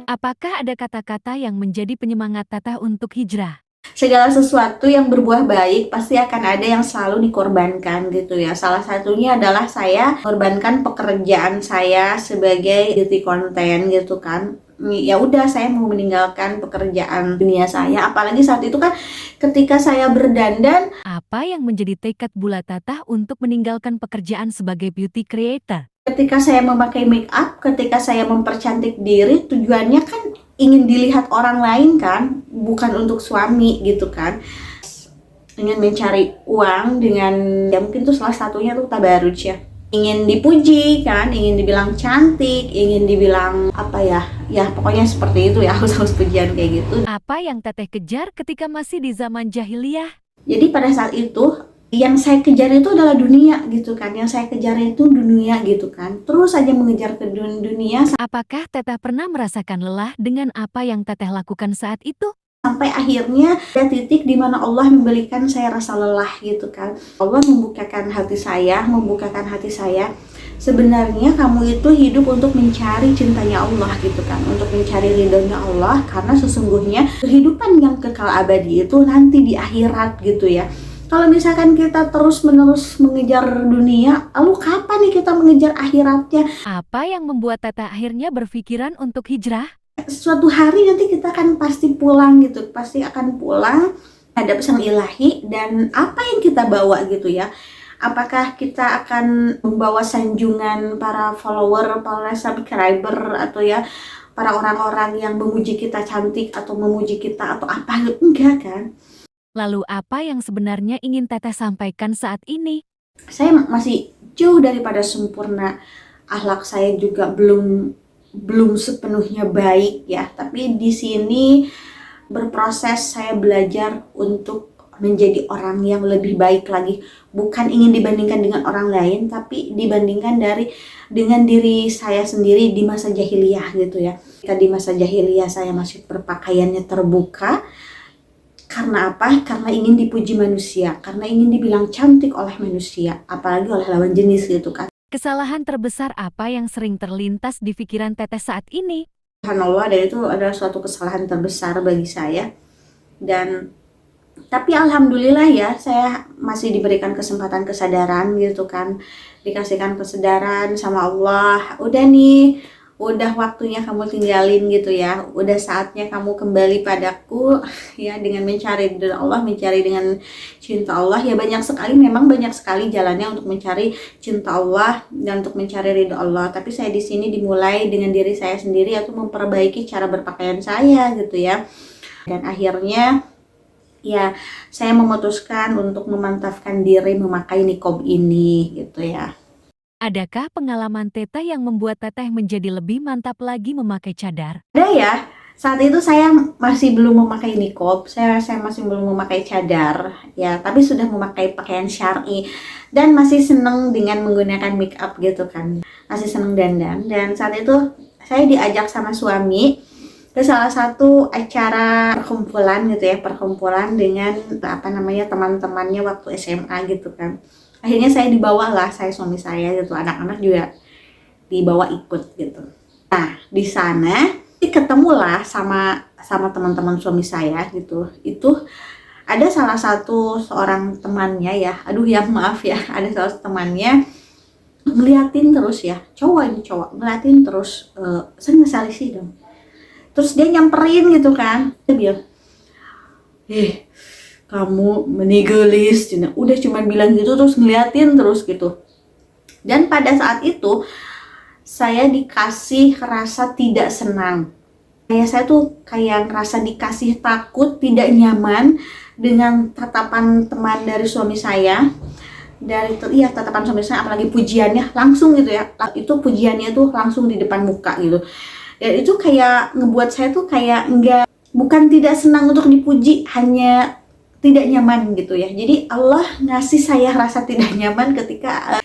Apakah ada kata-kata yang menjadi penyemangat Teteh untuk hijrah? Segala sesuatu yang berbuah baik pasti akan ada yang selalu dikorbankan gitu ya. Salah satunya adalah saya korbankan pekerjaan saya sebagai beauty content gitu kan. Ya udah, saya mau meninggalkan pekerjaan dunia saya. Apalagi saat itu kan ketika saya berdandan, Apa yang menjadi tekad bulat Teteh untuk meninggalkan pekerjaan sebagai beauty creator? ketika saya memakai make up, ketika saya mempercantik diri, tujuannya kan ingin dilihat orang lain kan, bukan untuk suami gitu kan. Dengan mencari uang, dengan ya mungkin tuh salah satunya tuh tabaruj ya. Ingin dipuji kan, ingin dibilang cantik, ingin dibilang apa ya, ya pokoknya seperti itu ya, haus-haus pujian kayak gitu. Apa yang Teteh kejar ketika masih di zaman jahiliyah? Jadi pada saat itu yang saya kejar itu adalah dunia gitu kan, yang saya kejar itu dunia gitu kan, terus saja mengejar ke dunia Apakah Teteh pernah merasakan lelah dengan apa yang Teteh lakukan saat itu? sampai akhirnya ada titik di mana Allah memberikan saya rasa lelah gitu kan. Allah membukakan hati saya, sebenarnya kamu itu hidup untuk mencari cintanya Allah gitu kan, untuk mencari ridhonya Allah, karena sesungguhnya kehidupan yang kekal abadi itu nanti di akhirat gitu ya. Kalau misalkan kita terus-menerus mengejar dunia, lalu kapan nih kita mengejar akhiratnya? Apa yang membuat Teteh akhirnya berpikiran untuk hijrah? Suatu hari nanti kita kan pasti pulang gitu, pasti akan pulang hadap sang ilahi, dan apa yang kita bawa gitu ya, apakah kita akan membawa sanjungan para follower, para subscriber, atau ya para orang-orang yang memuji kita cantik atau memuji kita atau apa, enggak kan. Lalu apa yang sebenarnya ingin Teteh sampaikan saat ini? Saya masih jauh daripada sempurna, akhlak saya juga belum belum sepenuhnya baik ya, tapi di sini berproses, saya belajar untuk menjadi orang yang lebih baik lagi, bukan ingin dibandingkan dengan orang lain, tapi dibandingkan dengan diri saya sendiri di masa jahiliyah gitu ya. Ketika di masa jahiliyah saya masih berpakaiannya terbuka, karena apa? Karena ingin dipuji manusia, karena ingin dibilang cantik oleh manusia, apalagi oleh lawan jenis gitu kan. Kesalahan terbesar apa yang sering terlintas di pikiran Teteh saat ini? Subhanallah, dan itu adalah suatu kesalahan terbesar bagi saya. Dan tapi alhamdulillah ya, saya masih diberikan kesempatan kesadaran gitu kan, dikasihkan kesadaran sama Allah, udah nih, udah waktunya kamu tinggalin gitu ya, udah saatnya kamu kembali padaku ya, dengan mencari ridho Allah, mencari dengan cinta Allah ya. Banyak sekali, memang banyak sekali jalannya untuk mencari cinta Allah dan untuk mencari ridho Allah, tapi saya di sini dimulai dengan diri saya sendiri, yaitu memperbaiki cara berpakaian saya gitu ya. Dan akhirnya ya, saya memutuskan untuk memantapkan diri memakai niqab ini gitu ya. Adakah pengalaman Teteh yang membuat Teteh menjadi lebih mantap lagi memakai cadar? Ada ya, saat itu saya masih belum memakai niqab, saya masih belum memakai cadar ya, tapi sudah memakai pakaian syar'i dan masih seneng dengan menggunakan make up gitu kan. Masih seneng dandan, dan saat itu saya diajak sama suami ke salah satu acara perkumpulan gitu ya, perkumpulan dengan apa namanya, teman-temannya waktu SMA gitu kan. Akhirnya saya dibawa lah, saya, suami saya gitu, anak-anak juga dibawa ikut gitu. Nah di sana ketemulah sama sama teman-teman suami saya gitu. Itu ada salah satu seorang temannya ya, aduh ya maaf ya, ada salah satu temannya ngeliatin terus ya, cowok ini cowok ngeliatin terus, saya nggak sih dong. Terus dia nyamperin gitu kan, dia bilang, kamu menigelis, udah cuman bilang gitu terus ngeliatin terus gitu. Dan pada saat itu saya dikasih rasa tidak senang. Saya tuh kayak ngerasa dikasih takut, tidak nyaman dengan tatapan teman dari suami saya. Iya, tatapan suami saya, apalagi pujiannya langsung gitu ya. Itu pujiannya tuh langsung di depan muka gitu. Dan itu kayak ngebuat saya tuh kayak bukan tidak senang untuk dipuji, hanya tidak nyaman gitu ya. Jadi Allah ngasih saya rasa tidak nyaman ketika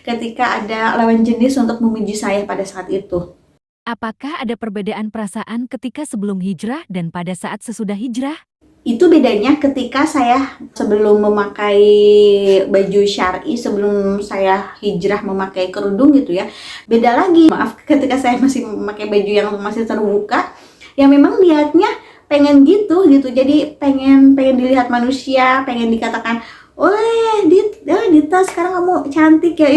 ada lawan jenis untuk memuji saya pada saat itu. Apakah ada perbedaan perasaan ketika sebelum hijrah dan pada saat sesudah hijrah? Itu bedanya ketika saya sebelum memakai baju syar'i, sebelum saya hijrah memakai kerudung gitu ya. Beda lagi, maaf, ketika saya masih memakai baju yang masih terbuka, ya memang niatnya pengen gitu jadi pengen dilihat manusia, pengen dikatakan, "Weh, Dita sekarang kamu cantik ya,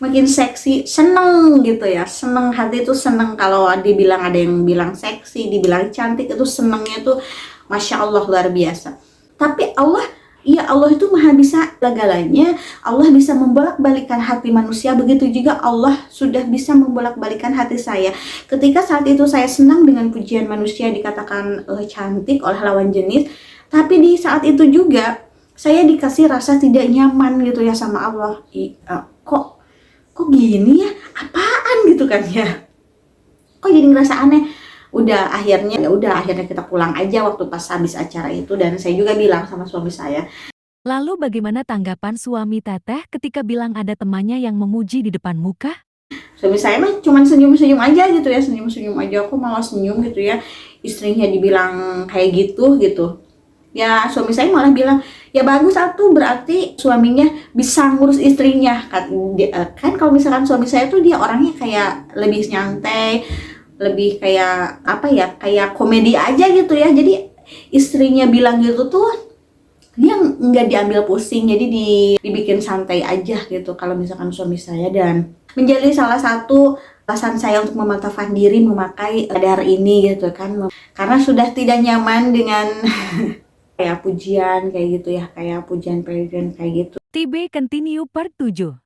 makin seksi." Seneng gitu ya, seneng, hati itu seneng kalau dibilang, ada yang bilang seksi, dibilang cantik, itu senengnya tuh Masya Allah luar biasa. Tapi Allah, ya Allah itu maha bisa segalanya. Allah bisa membolak-balikan hati manusia, begitu juga Allah sudah bisa membolak-balikan hati saya. Ketika saat itu saya senang dengan pujian manusia, dikatakan cantik oleh lawan jenis, tapi di saat itu juga saya dikasih rasa tidak nyaman gitu ya sama Allah. Kok gini ya? Apaan gitu kan ya? Kok jadi ngerasa aneh? Akhirnya kita pulang aja waktu pas habis acara itu, dan saya juga bilang sama suami saya. Lalu bagaimana tanggapan suami Teteh ketika bilang ada temannya yang memuji di depan muka? Suami saya mah cuman senyum-senyum aja gitu ya, senyum-senyum aja, aku malah senyum gitu ya. Istrinya dibilang kayak gitu. Ya suami saya malah bilang, ya bagus atuh, berarti suaminya bisa ngurus istrinya. Kan kalau misalkan suami saya tuh dia orangnya kayak lebih nyantai, lebih kayak apa ya, kayak komedi aja gitu ya. Jadi istrinya bilang gitu tuh dia nggak diambil pusing, jadi dibikin santai aja gitu kalau misalkan suami saya. Dan menjadi salah satu alasan saya untuk memantapkan diri memakai cadar ini gitu kan, karena sudah tidak nyaman dengan kayak pujian kayak gitu ya, kayak pujian kayak gitu. TB Continue Part 7.